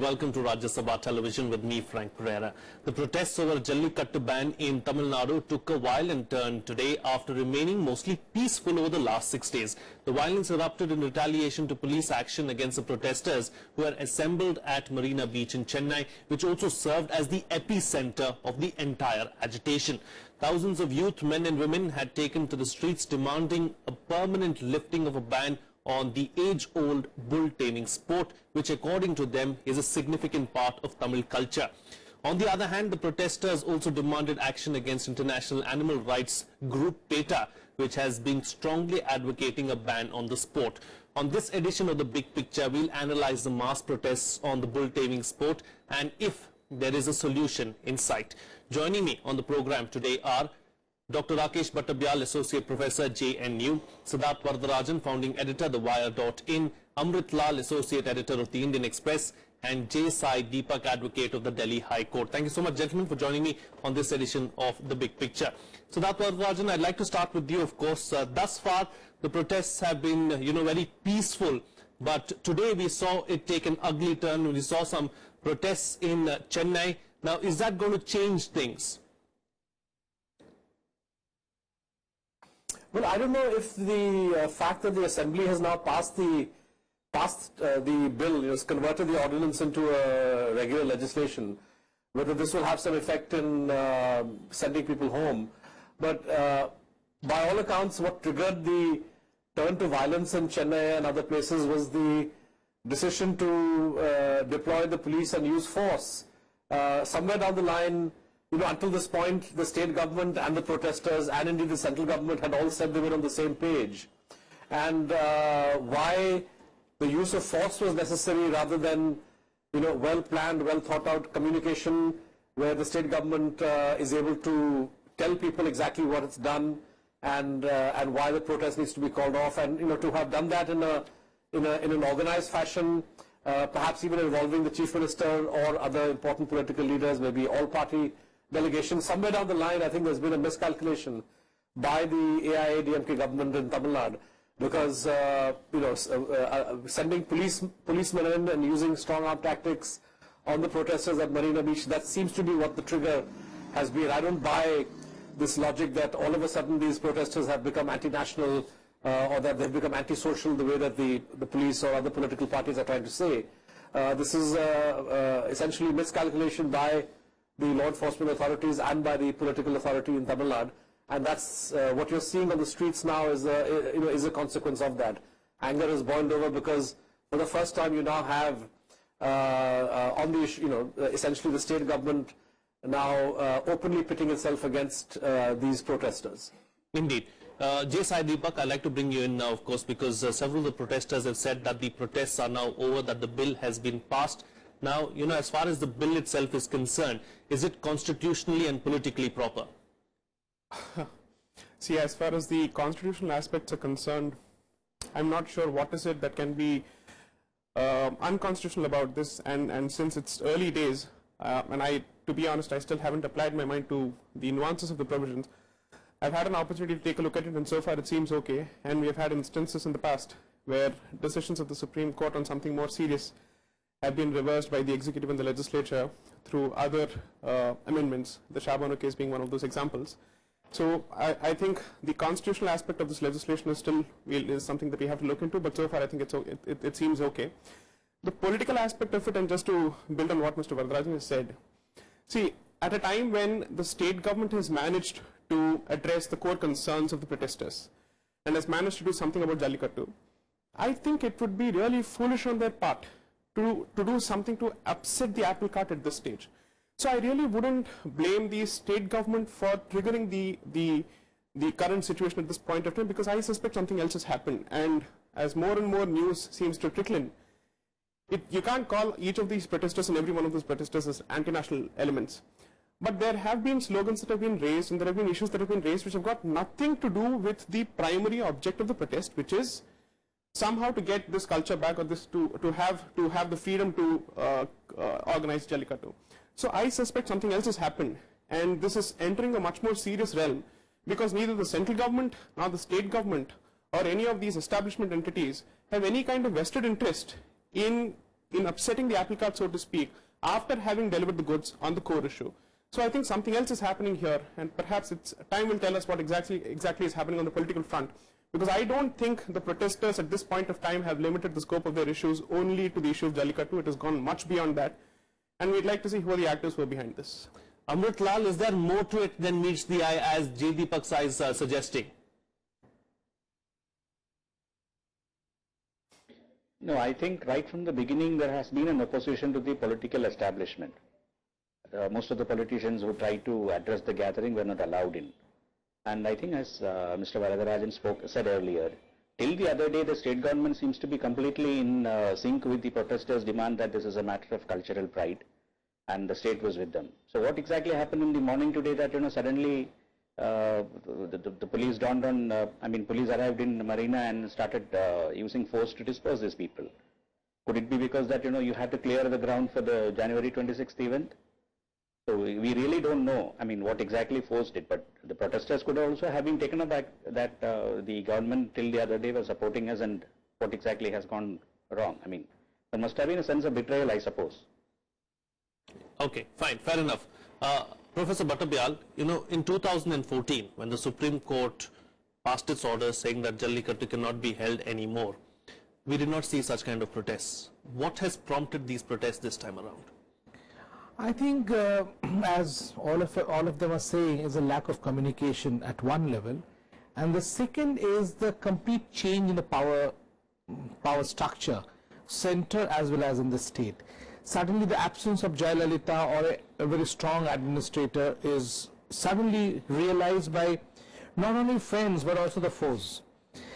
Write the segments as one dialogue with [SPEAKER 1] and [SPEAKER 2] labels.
[SPEAKER 1] and welcome to Rajya Sabha Television with me, Frank Pereira. The protests over Jallikattu ban in Tamil Nadu took a violent turn today after remaining mostly peaceful over the last 6 days. The violence erupted in retaliation to police action against the protesters who were assembled at Marina Beach in Chennai, which also served as the epicenter of the entire agitation. Thousands of youth, men and women had taken to the streets demanding a permanent lifting of a ban on the age-old bull taming sport, which according to them is a significant part of Tamil culture. On the other hand, the protesters also demanded action against international animal rights group PETA, which has been strongly advocating a ban on the sport. On this edition of The Big Picture, we'll analyze the mass protests on the bull taming sport and if there is a solution in sight. Joining me on the program today are Dr. Rakesh Batabyal, Associate Professor, JNU, Siddharth Varadarajan, Founding Editor, TheWire.in, Amrit, Associate Editor of The Indian Express, and Deepak, Advocate of the Delhi High Court. Thank you so much, gentlemen, for joining me on this edition of The Big Picture. Siddharth Varadarajan, I'd like to start with you, of course. Thus far, the protests have been, very peaceful, but today we saw it take an ugly turn. We saw some protests in Chennai. Now, is that going to change things?
[SPEAKER 2] Well, I don't know if the fact that the Assembly has now passed the bill, has converted the ordinance into a regular legislation, whether this will have some effect in sending people home. But by all accounts, what triggered the turn to violence in Chennai and other places was the decision to deploy the police and use force. Somewhere down the line, until this point, the state government and the protesters and indeed the central government had all said they were on the same page. And why the use of force was necessary rather than, well-planned, well-thought-out communication where the state government is able to tell people exactly what it's done and why the protest needs to be called off, and to have done that in an organized fashion, perhaps even involving the chief minister or other important political leaders, maybe all-party delegation. Somewhere down the line, I think there's been a miscalculation by the AIADMK government in Tamil Nadu, because sending policemen in and using strong arm tactics on the protesters at Marina Beach, that seems to be what the trigger has been. I don't buy this logic that all of a sudden these protesters have become anti-national or that they've become anti-social the way that the police or other political parties are trying to say. This is essentially miscalculation by the law enforcement authorities and by the political authority in Tamil Nadu, and that's what you're seeing on the streets now is a consequence of that. Anger is boiled over because for the first time you now have on the issue, essentially the state government now openly pitting itself against these protesters.
[SPEAKER 1] Indeed. Deepak, I'd like to bring you in now, of course, because several of the protesters have said that the protests are now over, that the bill has been passed. Now, as far as the bill itself is concerned, is it constitutionally and politically proper?
[SPEAKER 3] See, as far as the constitutional aspects are concerned, I'm not sure what is it that can be unconstitutional about this, and since it's early days, and to be honest, I still haven't applied my mind to the nuances of the provisions. I've had an opportunity to take a look at it, and so far it seems okay, and we have had instances in the past where decisions of the Supreme Court on something more serious have been reversed by the executive and the legislature through other amendments, the Shabano case being one of those examples. So I think the constitutional aspect of this legislation is something that we have to look into, but so far I think it seems okay. The political aspect of it, and just to build on what Mr. Varadarajan has said, see, at a time when the state government has managed to address the core concerns of the protesters and has managed to do something about Jallikattu, I think it would be really foolish on their part to do something to upset the apple cart at this stage. So I really wouldn't blame the state government for triggering the current situation at this point of time, because I suspect something else has happened, and as more and more news seems to trickle in, you can't call each of these protesters and every one of those protesters as anti-national elements. But there have been slogans that have been raised, and there have been issues that have been raised which have got nothing to do with the primary object of the protest, which is somehow to get this culture back, or this to have the freedom to organize Jallikattu. So I suspect something else has happened, and this is entering a much more serious realm, because neither the central government nor the state government or any of these establishment entities have any kind of vested interest in in upsetting the apple cart, so to speak, after having delivered the goods on the core issue. So I think something else is happening here, and perhaps time will tell us what exactly is happening on the political front. Because I don't think the protesters at this point of time have limited the scope of their issues only to the issue of Jallikattu. It has gone much beyond that, and we'd like to see who are the actors who are behind this.
[SPEAKER 1] Amrit Lal, is there more to it than meets the eye, as J. Deepak's eyes suggesting?
[SPEAKER 4] No, I think right from the beginning there has been an opposition to the political establishment. Most of the politicians who tried to address the gathering were not allowed in. And I think, as Mr. Varadarajan said earlier, till the other day the state government seems to be completely in sync with the protesters' demand that this is a matter of cultural pride, and the state was with them. So what exactly happened in the morning today that, suddenly the police dawned on, police arrived in Marina and started using force to disperse these people? Could it be because that, you had to clear the ground for the January 26th event? So we really don't know, what exactly forced it, but the protesters could also have been taken aback that the government till the other day was supporting us, and what exactly has gone wrong. There must have been a sense of betrayal, I suppose.
[SPEAKER 1] Okay, fine, fair enough. Professor Batabyal, in 2014, when the Supreme Court passed its order saying that Jallikattu cannot be held anymore, we did not see such kind of protests. What has prompted these protests this time around?
[SPEAKER 5] I think, as all of them are saying, is a lack of communication at one level, and the second is the complete change in the power structure, center as well as in the state. Suddenly, the absence of Jallikattu or a very strong administrator is suddenly realized by not only friends but also the foes.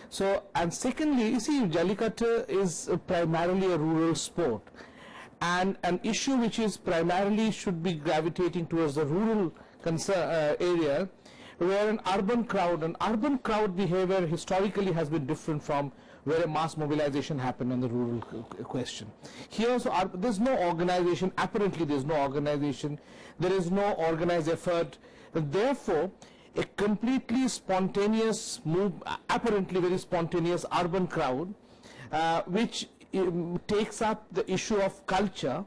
[SPEAKER 5] So, and secondly, you see, Jallikattu is primarily a rural sport, and an issue which is primarily should be gravitating towards the rural area, where an urban crowd behavior historically has been different from where a mass mobilization happened on the rural question. Here, so there's no organization. Apparently, there's no organization. There is no organized effort. Therefore, a completely spontaneous move, apparently very spontaneous urban crowd, which takes up the issue of culture,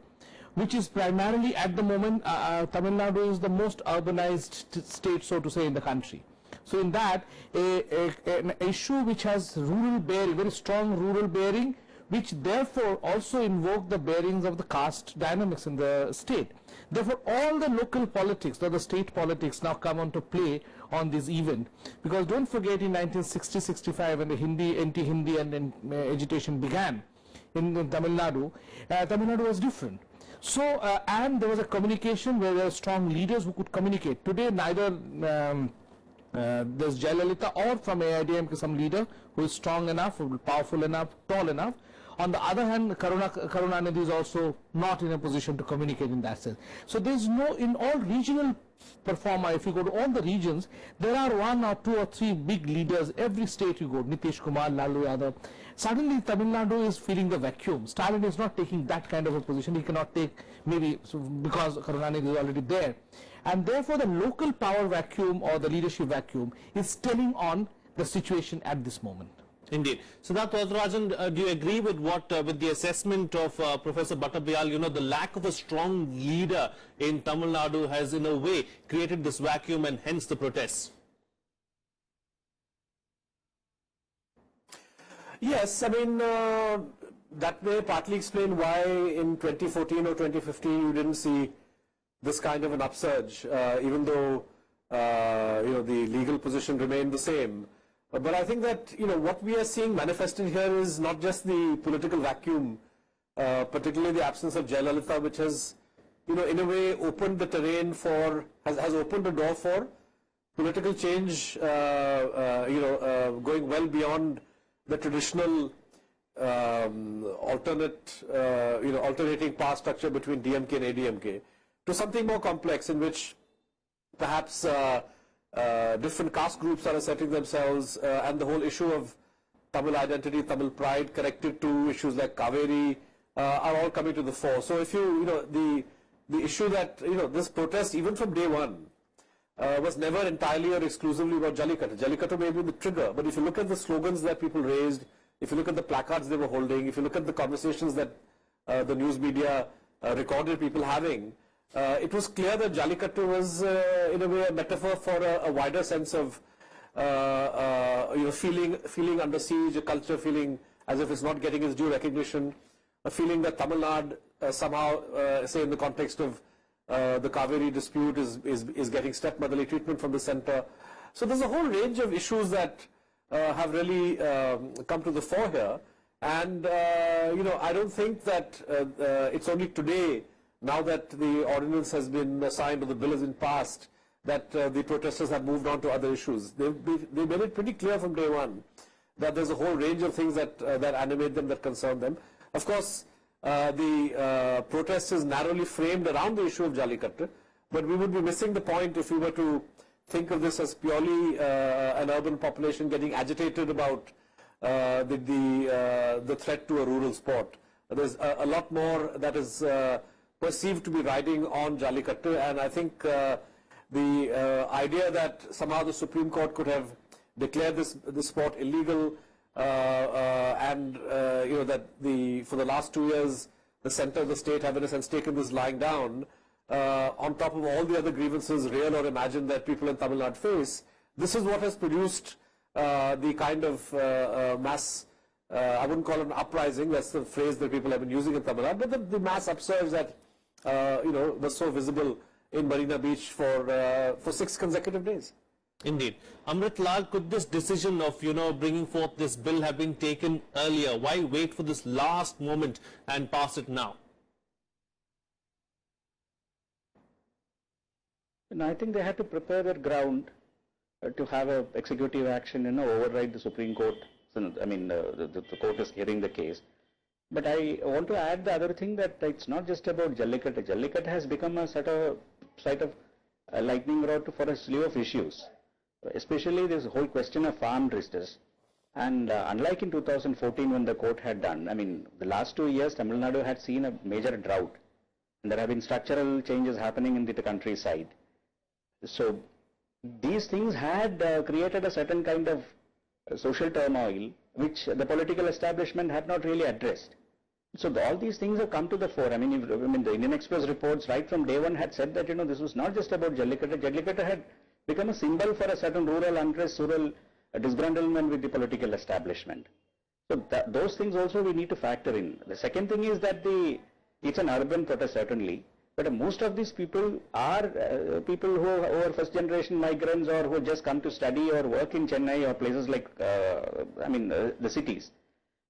[SPEAKER 5] which is primarily at the moment, Tamil Nadu is the most urbanized state, so to say, in the country. So in that, an issue which has rural bearing, very strong rural bearing, which therefore also invoke the bearings of the caste dynamics in the state. Therefore, all the local politics or the state politics now come on to play on this event, because don't forget, in 1960-65, when the anti-Hindi and agitation began in Tamil Nadu was different. So, and there was a communication where there were strong leaders who could communicate. Today, neither there's Jayalalitha or from AIDMK some leader who is strong enough, powerful enough, tall enough. On the other hand, Karunanidhi is also not in a position to communicate in that sense. So there's no, in all regional performer, if you go to all the regions, there are one or two or three big leaders. Every state you go, Nitish Kumar, Lalu Yadav. Suddenly Tamil Nadu is feeling the vacuum. Stalin is not taking that kind of a position. He cannot take, maybe because Karunanidhi is already there. And therefore the local power vacuum or the leadership vacuum is telling on the situation at this moment.
[SPEAKER 1] Indeed. Siddharth Varadarajan, do you agree with with the assessment of Professor Batabyal? The lack of a strong leader in Tamil Nadu has in a way created this vacuum and hence the protests.
[SPEAKER 2] Yes, that may partly explain why in 2014 or 2015 you didn't see this kind of an upsurge, even though the legal position remained the same. But I think that what we are seeing manifested here is not just the political vacuum, particularly the absence of Jayalalitha, which has in a way opened the terrain for, has opened the door for political change, going well beyond the traditional alternating power structure between DMK and ADMK to something more complex, in which perhaps different caste groups are asserting themselves, and the whole issue of Tamil identity, Tamil pride, connected to issues like Kaveri, are all coming to the fore. So if the issue that this protest, even from day one, was never entirely or exclusively about Jallikattu. Jallikattu may be the trigger, but if you look at the slogans that people raised, if you look at the placards they were holding, if you look at the conversations that the news media recorded people having, it was clear that Jallikattu was in a way a metaphor for a wider sense of feeling under siege, a culture feeling as if it's not getting its due recognition, a feeling that Tamil Nadu somehow, say in the context of the Kaveri dispute, is getting stepmotherly treatment from the centre. So there's a whole range of issues that have really come to the fore here, and I don't think that it's only today, now that the ordinance has been signed or the bill has been passed, that the protesters have moved on to other issues. They made it pretty clear from day one that there's a whole range of things that animate them, that concern them. Of course, the protest is narrowly framed around the issue of Jallikattu, but we would be missing the point if we were to think of this as purely an urban population getting agitated about the threat to a rural sport. There's a lot more that is perceived to be riding on Jallikattu, and I think the idea that somehow the Supreme Court could have declared this sport illegal, and that for the last 2 years the centre of the state have in a sense taken this lying down, on top of all the other grievances, real or imagined, that people in Tamil Nadu face. This is what has produced the kind of mass, I wouldn't call it an uprising, that's the phrase that people have been using in Tamil Nadu, but the mass upsurge that was so visible in Marina Beach for 6 consecutive days.
[SPEAKER 1] Indeed. Amrit Lal, could this decision of, bringing forth this bill have been taken earlier? Why wait for this last moment and pass it now?
[SPEAKER 4] I think they had to prepare their ground to have a executive action, override the Supreme Court. So, I mean, the court is hearing the case. But I want to add the other thing, that it's not just about Jallikattu. Jallikattu has become a sort of lightning rod for a slew of issues, especially this whole question of farm registers. And unlike in 2014 when the court had done, I mean, the last 2 years Tamil Nadu had seen a major drought, and there have been structural changes happening in the countryside. So these things had created a certain kind of social turmoil which the political establishment had not really addressed. So all these things have come to the fore. I mean, the Indian Express reports right from day one had said that this was not just about Jallikattu. Jallikattu had become a symbol for a certain rural unrest, rural disgruntlement with the political establishment. So those things also we need to factor in. The second thing is that it's an urban protest certainly, but most of these people are people who are first generation migrants, or who just come to study or work in Chennai or places like, the cities.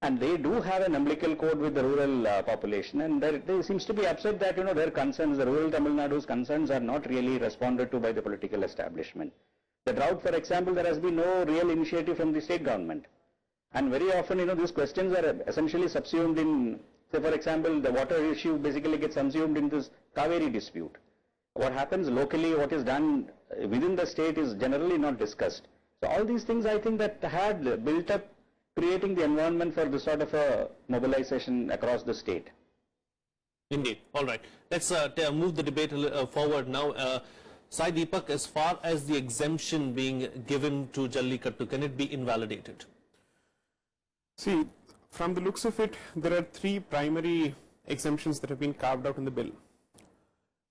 [SPEAKER 4] And they do have an umbilical cord with the rural population, and they seems to be upset that, their concerns, the rural Tamil Nadu's concerns, are not really responded to by the political establishment. The drought, for example, there has been no real initiative from the state government. And very often, these questions are essentially subsumed in, say, for example, the water issue basically gets subsumed in this Kaveri dispute. What happens locally, what is done within the state is generally not discussed. So all these things, I think, that had built up, creating the environment for this sort of a mobilization across the state.
[SPEAKER 1] Indeed. All right. Let's move the debate forward now. Sai Deepak, as far as the exemption being given to Jallikattu, can it be invalidated?
[SPEAKER 3] See, from the looks of it, there are 3 primary exemptions that have been carved out in the bill.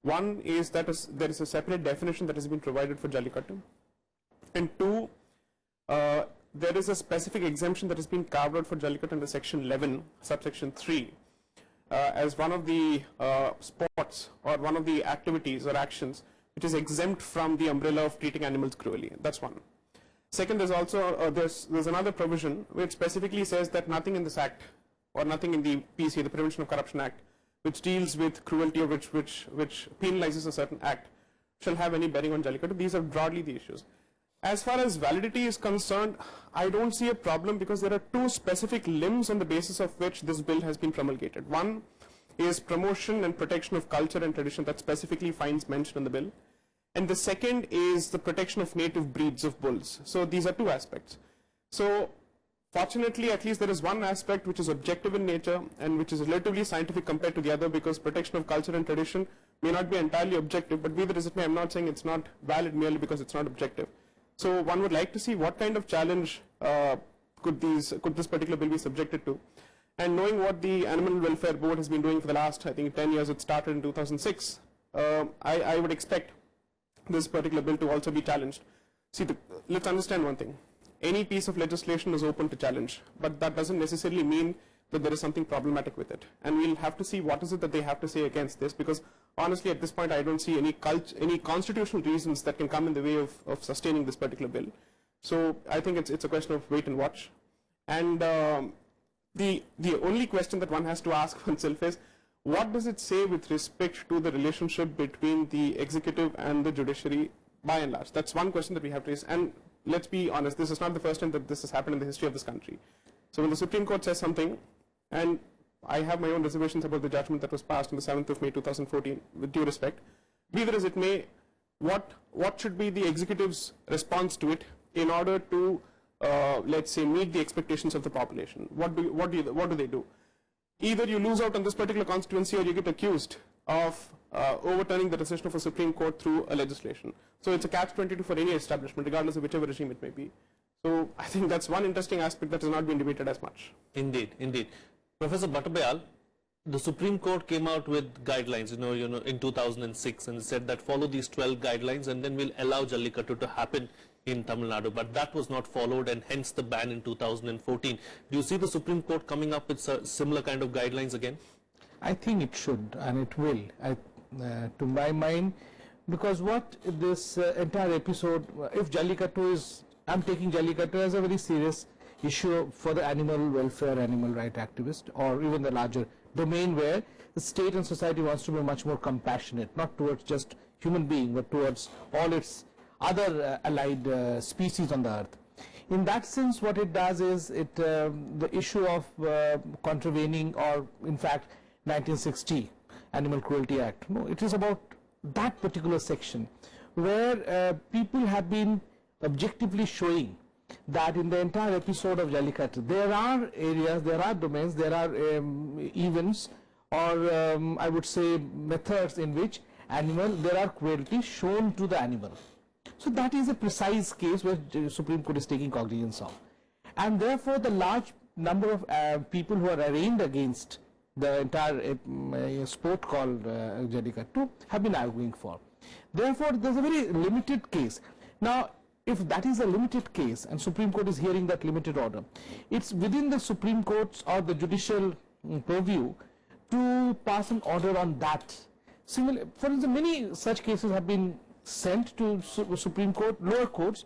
[SPEAKER 3] One is that there is a separate definition that has been provided for Jallikattu. And 2, there is a specific exemption that has been carved out for Jallikattu under section 11, subsection 3, as one of the sports or one of the activities or actions which is exempt from the umbrella of treating animals cruelly. That's one. Second, there's also there's another provision which specifically says that nothing in this act, or nothing in the PC, the Prevention of Corruption Act, which deals with cruelty or which penalizes a certain act, shall have any bearing on Jallikattu. These are broadly the issues. As far as validity is concerned, I don't see a problem, because there are 2 specific limbs on the basis of which this bill has been promulgated. One is promotion and protection of culture and tradition, that specifically finds mention in the bill. And the second is the protection of native breeds of bulls. So these are 2 aspects. So fortunately, at least there is one aspect which is objective in nature and which is relatively scientific compared to the other, because protection of culture and tradition may not be entirely objective, but be that as it may, I'm not saying it's not valid merely because it's not objective. So one would like to see what kind of challenge could this particular bill be subjected to. And knowing what the Animal Welfare Board has been doing for the last, I think, 10 years, it started in 2006, I would expect this particular bill to also be challenged. See, let's understand one thing. Any piece of legislation is open to challenge, but that doesn't necessarily mean that there is something problematic with it. And we'll have to see what is it that they have to say against this, because honestly at this point I don't see any constitutional reasons that can come in the way of sustaining this particular bill. So I think it's a question of wait and watch. And the only question that one has to ask oneself is, what does it say with respect to the relationship between the executive and the judiciary by and large? That's one question that we have to raise. And let's be honest, this is not the first time that this has happened in the history of this country. So when the Supreme Court says something, and I have my own reservations about the judgment that was passed on the 7th of May 2014, with due respect, be that as it may, what should be the executive's response to it in order to, let's say, meet the expectations of the population? What do they do? Either you lose out on this particular constituency, or you get accused of overturning the decision of a Supreme Court through a legislation. So it's a catch-22 for any establishment, regardless of whichever regime it may be. So I think that's one interesting aspect that has not been debated as much.
[SPEAKER 1] Indeed, indeed. Professor Batabyal, the Supreme Court came out with guidelines, in 2006, and said that follow these 12 guidelines and then we'll allow Jallikattu to happen in Tamil Nadu. But that was not followed, and hence the ban in 2014. Do you see the Supreme Court coming up with similar kind of guidelines again?
[SPEAKER 5] I think it should, and it will, to my mind, because what this entire episode, if Jallikattu is, I'm taking Jallikattu as a very serious issue for the animal welfare, animal right activist, or even the larger domain where the state and society wants to be much more compassionate, not towards just human being, but towards all its other allied species on the earth. In that sense, what it does is the issue of contravening, or in fact 1960 Animal Cruelty Act. No, it is about that particular section where people have been objectively showing that in the entire episode of Jallikattu, there are areas, there are domains, there are events, or I would say methods in which there are cruelty shown to the animal. So that is a precise case where the Supreme Court is taking cognizance of. And therefore the large number of people who are arraigned against the entire sport called Jallikattu have been arguing for. Therefore there's a very limited case. Now, if that is a limited case and Supreme Court is hearing that limited order, it's within the Supreme Court's or the judicial purview to pass an order on that. Similar, for instance, many such cases have been sent to Supreme Court, lower courts,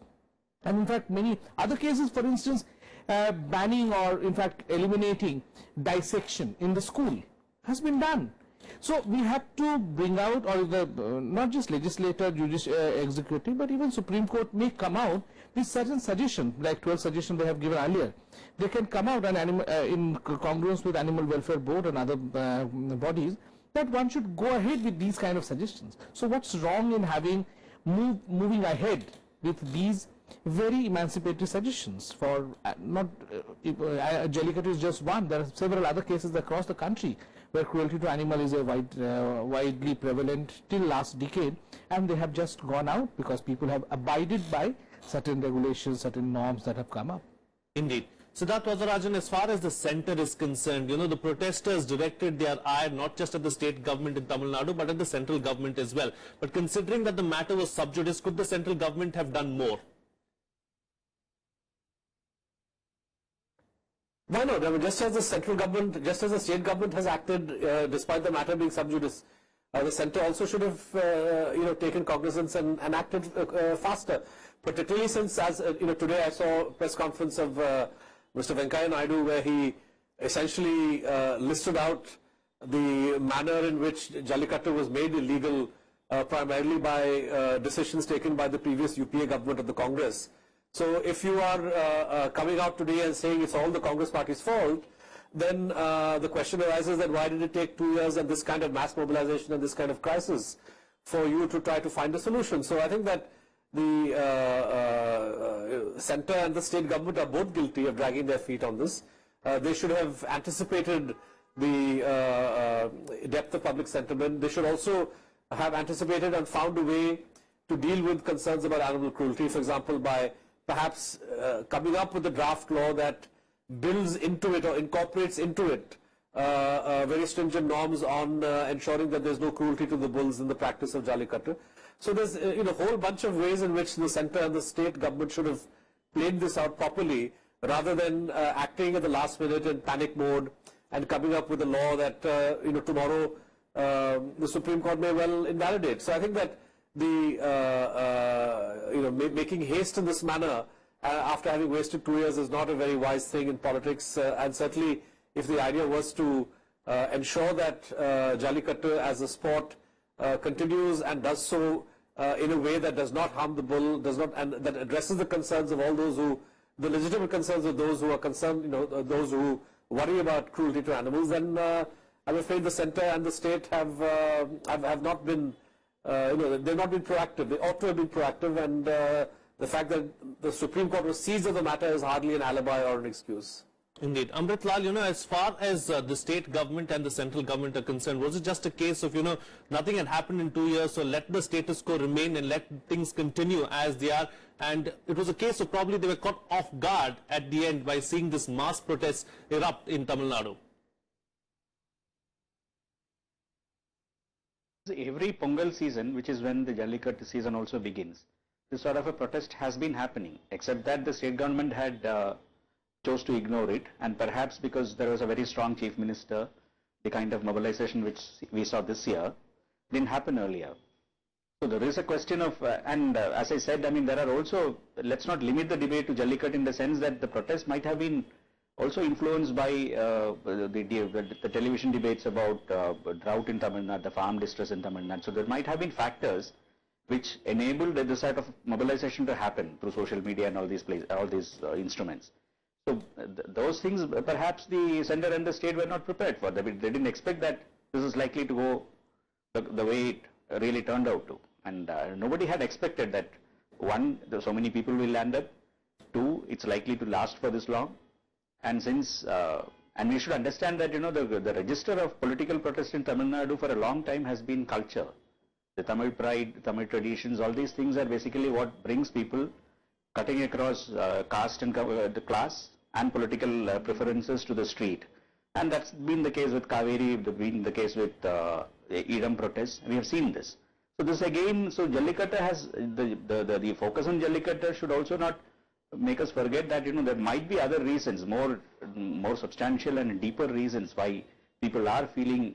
[SPEAKER 5] and in fact many other cases, for instance, banning or in fact eliminating dissection in the school has been done. So we have to bring out, or the not just legislator, executive, but even Supreme Court may come out with certain suggestions, like 12 suggestions they have given earlier. They can come out and in congruence with Animal Welfare Board and other bodies, that one should go ahead with these kind of suggestions. So what's wrong in having moving ahead with these very emancipatory suggestions? For Jallikattu is just one. There are several other cases across the country where cruelty to animal is a widely prevalent till last decade, and they have just gone out because people have abided by certain regulations, certain norms that have come up.
[SPEAKER 1] Indeed. Siddharth, Varadarajan, as far as the centre is concerned, the protesters directed their eye not just at the state government in Tamil Nadu, but at the central government as well. But considering that the matter was sub judice, could the central government have done more?
[SPEAKER 2] Why not? I mean, just as the central government, just as the state government has acted, despite the matter being sub judice, the centre also should have, taken cognizance and acted faster. Particularly since, as today I saw a press conference of Mr. Venkaiah Naidu, where he essentially listed out the manner in which Jallikattu was made illegal, primarily by decisions taken by the previous UPA government of the Congress. So if you are coming out today and saying it's all the Congress party's fault, then the question arises that why did it take 2 years and this kind of mass mobilization and this kind of crisis for you to try to find a solution? So I think that the centre and the state government are both guilty of dragging their feet on this. They should have anticipated the depth of public sentiment. They should also have anticipated and found a way to deal with concerns about animal cruelty, for example, by perhaps coming up with a draft law that builds into it or incorporates into it very stringent norms on ensuring that there's no cruelty to the bulls in the practice of Jallikattu. So there's a whole bunch of ways in which the centre and the state government should have played this out properly, rather than acting at the last minute in panic mode and coming up with a law that tomorrow the Supreme Court may well invalidate. So I think that the making haste in this manner after having wasted 2 years is not a very wise thing in politics, and certainly if the idea was to ensure that Jallikattu as a sport continues and does so in a way that does not harm the bull, and that addresses the concerns of all those the legitimate concerns of those who are concerned, those who worry about cruelty to animals, then I'm afraid the centre and the state have not been, they've not been proactive. They ought to have been proactive, and the fact that the Supreme Court was seized of the matter is hardly an alibi or an excuse.
[SPEAKER 1] Indeed. Amrit Lal, as far as the state government and the central government are concerned, was it just a case of, nothing had happened in 2 years, so let the status quo remain and let things continue as they are? And it was a case of probably they were caught off guard at the end by seeing this mass protest erupt in Tamil Nadu.
[SPEAKER 4] Every Pongal season, which is when the Jallikattu season also begins, this sort of a protest has been happening, except that the state government had chose to ignore it, and perhaps because there was a very strong chief minister, the kind of mobilization which we saw this year didn't happen earlier. So there is a question of, as I said, there are also, let's not limit the debate to Jallikattu in the sense that the protest might have been also influenced by the television debates about drought in Tamil Nadu, the farm distress in Tamil Nadu. So there might have been factors which enabled this sort of mobilization to happen through social media and all these instruments. So those things perhaps the centre and the state were not prepared for. They didn't expect that this is likely to go the way it really turned out to. And nobody had expected that, one, so many people will land up, two, it's likely to last for this long. And since, and we should understand that, the register of political protest in Tamil Nadu for a long time has been culture. The Tamil pride, Tamil traditions, all these things are basically what brings people cutting across caste and the class and political preferences to the street. And that's been the case with Kaveri, been the case with Idam protests. We have seen this. So this again, so Jallikattu has, the focus on Jallikattu should also not make us forget that, there might be other reasons, more substantial and deeper reasons why people are feeling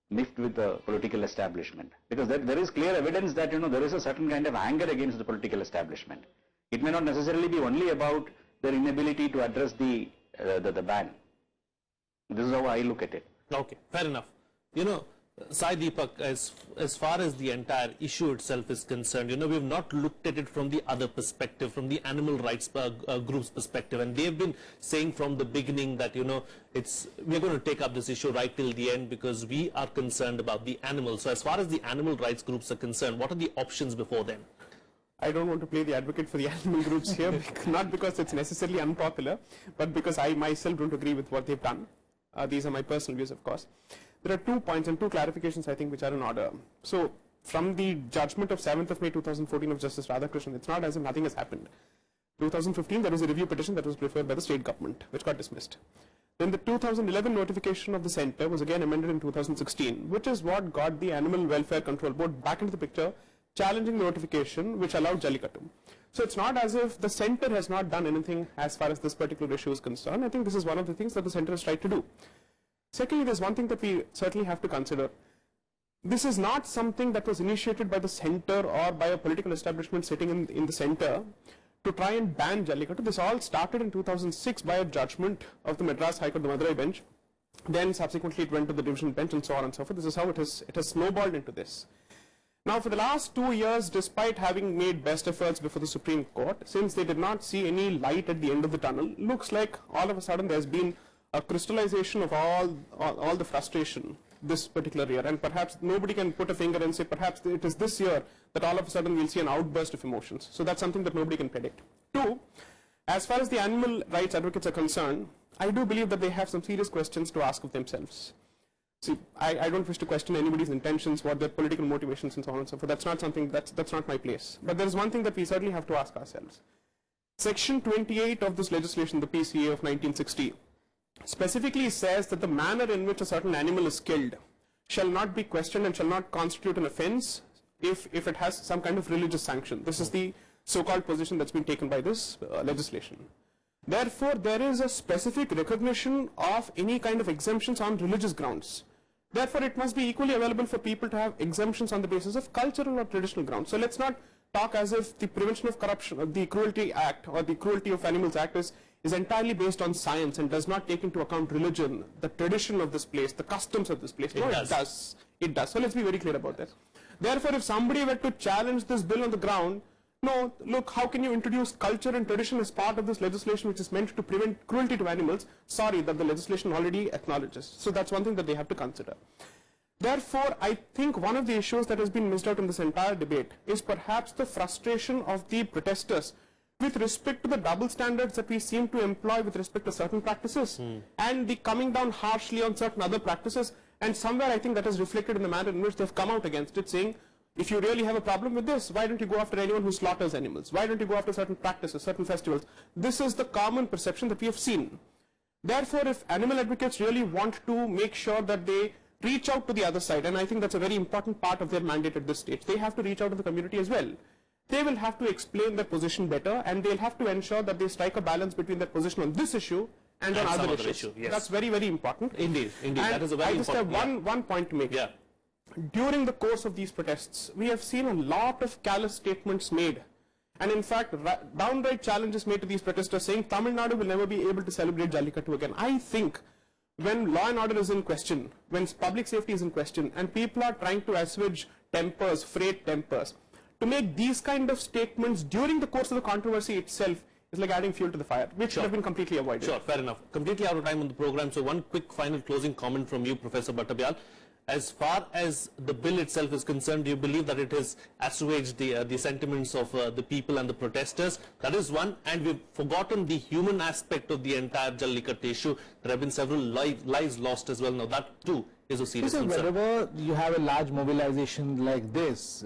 [SPEAKER 4] miffed with the political establishment. Because there is clear evidence that, there is a certain kind of anger against the political establishment. It may not necessarily be only about their inability to address the ban. This is how I look at it.
[SPEAKER 1] Okay, fair enough. Sai Deepak, as far as the entire issue itself is concerned, we have not looked at it from the other perspective, from the animal rights group's perspective, and they've been saying from the beginning that, we're going to take up this issue right till the end because we are concerned about the animals. So as far as the animal rights groups are concerned, what are the options before them?
[SPEAKER 3] I don't want to play the advocate for the animal groups here, not because it's necessarily unpopular, but because I myself don't agree with what they've done. These are my personal views, of course. There are 2 points and 2 clarifications, I think, which are in order. So, from the judgment of 7th of May 2014 of Justice Radhakrishnan, it's not as if nothing has happened. 2015, there was a review petition that was preferred by the state government, which got dismissed. Then the 2011 notification of the centre was again amended in 2016, which is what got the Animal Welfare Control Board back into the picture, challenging the notification which allowed Jallikattu. So it's not as if the centre has not done anything as far as this particular issue is concerned. I think this is one of the things that the centre has tried to do. Secondly, there's one thing that we certainly have to consider. This is not something that was initiated by the centre or by a political establishment sitting in the centre to try and ban Jallikattu. This all started in 2006 by a judgment of the Madras High Court, the Madurai bench. Then subsequently it went to the division bench and so on and so forth. This is how it has snowballed into this. Now, for the last 2 years, despite having made best efforts before the Supreme Court, since they did not see any light at the end of the tunnel, looks like all of a sudden there's been a crystallization of all the frustration this particular year. And perhaps nobody can put a finger and say perhaps it is this year that all of a sudden we'll see an outburst of emotions. So that's something that nobody can predict. 2, as far as the animal rights advocates are concerned, I do believe that they have some serious questions to ask of themselves. See, I don't wish to question anybody's intentions, what their political motivations and so on and so forth. That's not something, that's not my place. But there is one thing that we certainly have to ask ourselves. Section 28 of this legislation, the PCA of 1960, specifically says that the manner in which a certain animal is killed shall not be questioned and shall not constitute an offense if it has some kind of religious sanction. This is the so-called position that's been taken by this legislation. Therefore, there is a specific recognition of any kind of exemptions on religious grounds. Therefore, it must be equally available for people to have exemptions on the basis of cultural or traditional grounds. So let's not talk as if the Prevention of Corruption, the Cruelty Act or the Cruelty of Animals Act is entirely based on science and does not take into account religion, the tradition of this place, the customs of this place. No, it does. It does. So let's be very clear about that. Therefore, if somebody were to challenge this bill on the ground, no, look, how can you introduce culture and tradition as part of this legislation which is meant to prevent cruelty to animals? Sorry, that the legislation already acknowledges. So that's one thing that they have to consider. Therefore, I think one of the issues that has been missed out in this entire debate is perhaps the frustration of the protesters with respect to the double standards that we seem to employ with respect to certain practices and the coming down harshly on certain other practices, and somewhere I think that is reflected in the manner in which they've come out against it, saying, if you really have a problem with this, why don't you go after anyone who slaughters animals? Why don't you go after certain practices, certain festivals? This is the common perception that we have seen. Therefore, if animal advocates really want to make sure that they reach out to the other side, and I think that's a very important part of their mandate at this stage, they have to reach out to the community as well. They will have to explain their position better, and they'll have to ensure that they strike a balance between their position on this issue and on other issues.
[SPEAKER 1] Yes.
[SPEAKER 3] That's very, very important.
[SPEAKER 1] Indeed, indeed.
[SPEAKER 3] And
[SPEAKER 1] that is a very important.
[SPEAKER 3] I just have one point to make.
[SPEAKER 1] Yeah.
[SPEAKER 3] During the course of these protests, we have seen a lot of callous statements made, and in fact, downright challenges made to these protesters saying Tamil Nadu will never be able to celebrate Jallikattu again. I think when law and order is in question, when public safety is in question, and people are trying to assuage tempers, frayed tempers, to make these kind of statements during the course of the controversy itself is like adding fuel to the fire, which should have been completely avoided.
[SPEAKER 1] Sure, fair enough. Completely out of time on the program, so one quick final closing comment from you, Professor Batabyal. As far as the bill itself is concerned, do you believe that it has assuaged the sentiments of the people and the protesters? That is one, and we've forgotten the human aspect of the entire Jallikattu issue. There have been several lives lost as well. Now that too is a serious concern.
[SPEAKER 5] Whenever you have a large mobilization like this,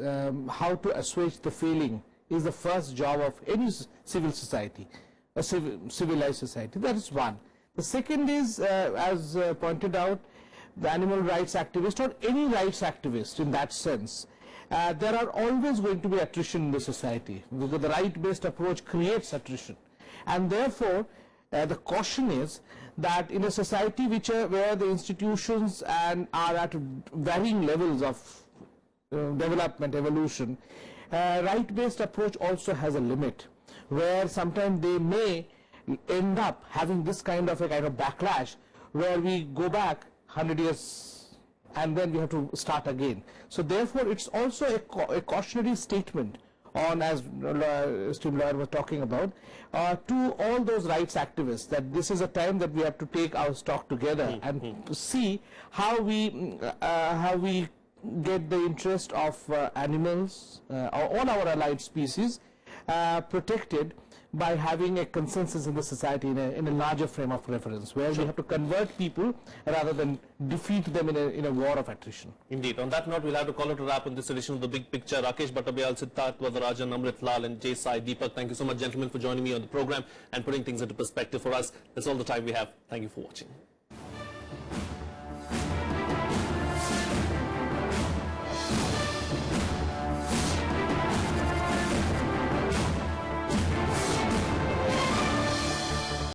[SPEAKER 5] how to assuage the feeling is the first job of any civil society, a civilized society. That is one. The second is, as pointed out, the animal rights activist or any rights activist in that sense, there are always going to be attrition in the society, because the right-based approach creates attrition. And therefore, the caution is that in a society where the institutions are at varying levels of development, evolution, right-based approach also has a limit, where sometimes they may end up having this kind of backlash, where we go back 100 years and then we have to start again. So therefore, it's also a cautionary statement on, as esteemed lawyer was talking about, to all those rights activists, that this is a time that we have to take our stock together and see how we get the interest of animals or all our allied species protected by having a consensus in the society in a larger frame of reference, where we have to convert people rather than defeat them in a war of attrition.
[SPEAKER 1] Indeed. On that note, we'll have to call it a wrap on this edition of The Big Picture. Rakesh, Batabyal, Siddharth, Varadarajan, Amrit, and Jay Sai, Deepak, thank you so much, gentlemen, for joining me on the program and putting things into perspective for us. That's all the time we have. Thank you for watching.